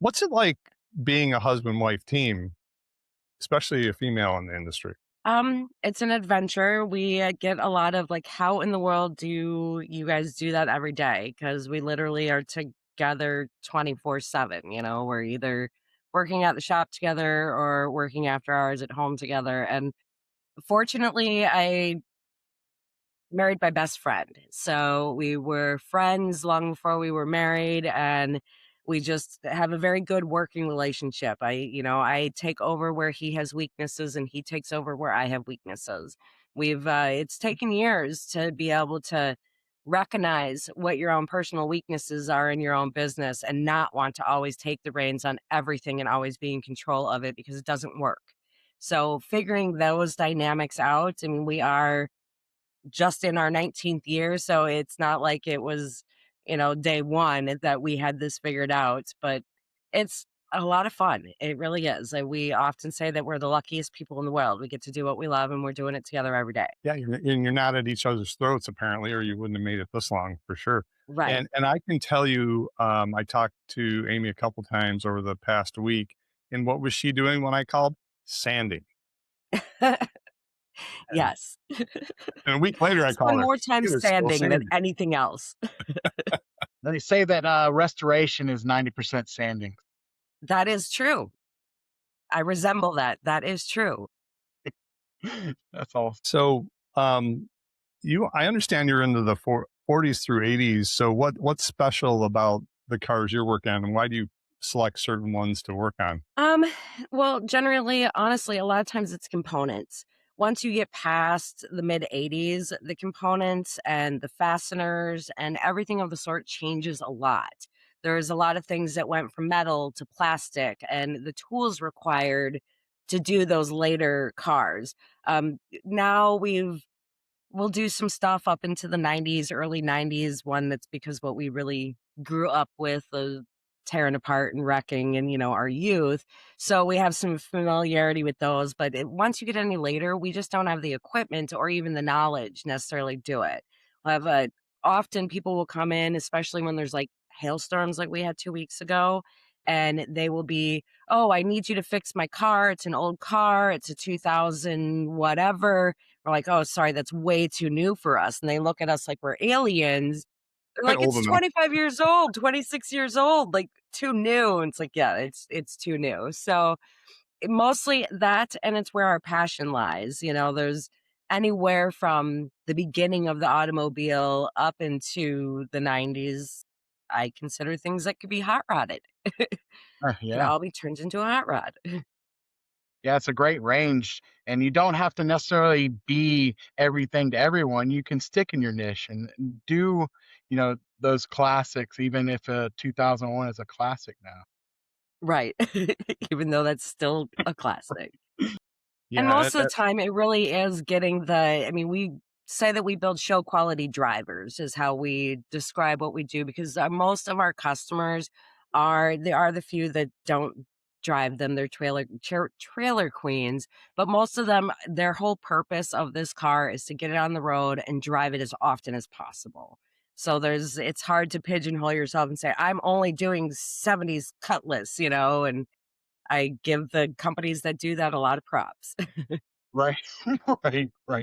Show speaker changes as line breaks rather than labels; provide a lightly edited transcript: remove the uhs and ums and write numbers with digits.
What's it like being a husband-wife team, especially a female in the industry?
It's an adventure. We get a lot of like, how in the world do you guys do that every day? Because we literally are together 24/7. We're either working at the shop together or working after hours at home together. And fortunately, I married my best friend. So we were friends long before we were married, and we just have a very good working relationship. I take over where he has weaknesses and he takes over where I have weaknesses. It's taken years to be able to recognize what your own personal weaknesses are in your own business and not want to always take the reins on everything and always be in control of it because it doesn't work. So figuring those dynamics out, I mean, we are just in our 19th year, so it's not like it was, day 1 that we had this figured out, but it's a lot of fun. It really is. We often say that we're the luckiest people in the world. We get to do what we love, and we're doing it together every day.
Yeah, you're not at each other's throats apparently, or you wouldn't have made it this long for sure.
Right.
And I can tell you, I talked to Amy a couple times over the past week, and what was she doing when I called? Sanding. And,
Yes.
and a week later, I
Spend
called her.
more time
She was still
standing than
sanding.
anything else.
They say that restoration is 90% sanding.
That is true. I resemble that. That is true.
That's all.
So, I understand you're into the 40s through 80s. So, what's special about the cars you're working on, and why do you select certain ones to work on?
Um, well, generally, honestly, a lot of times it's components. Once you get past the mid 80s, the components and the fasteners and everything of the sort changes a lot. There's a lot of things that went from metal to plastic and the tools required to do those later cars. Now we'll do some stuff up into the 90s, early 90s, one that's because what we really grew up with, tearing apart and wrecking in, our youth. So we have some familiarity with those, but once you get any later, we just don't have the equipment or even the knowledge necessarily to do it. We'll have often people will come in, especially when there's like hailstorms like we had 2 weeks ago, and they will be, oh, I need you to fix my car. It's an old car. It's a 2000 whatever. We're like, "Oh, sorry, that's way too new for us," and they look at us like we're aliens. They're like,
Old
"It's
enough.
25 years old, 26 years old, like, too new," and it's like, "Yeah, it's too new." So, mostly that, and it's where our passion lies. There's anywhere from the beginning of the automobile up into the 90s, I consider things that could be hot rodded. Could
Yeah.
all be turned into a hot rod.
Yeah, it's a great range, and you don't have to necessarily be everything to everyone. You can stick in your niche and do, those classics, even if 2001 is a classic now.
Right. Even though that's still a classic. And
Yeah,
most of the time, it really is getting I mean, we say that we build show quality drivers is how we describe what we do because most of our customers they are the few that don't drive them. They're trailer queens, but most of them, their whole purpose of this car is to get it on the road and drive it as often as possible. So it's hard to pigeonhole yourself and say, I'm only doing 70s Cutlass, and I give the companies that do that a lot of props.
Right. Right. Right.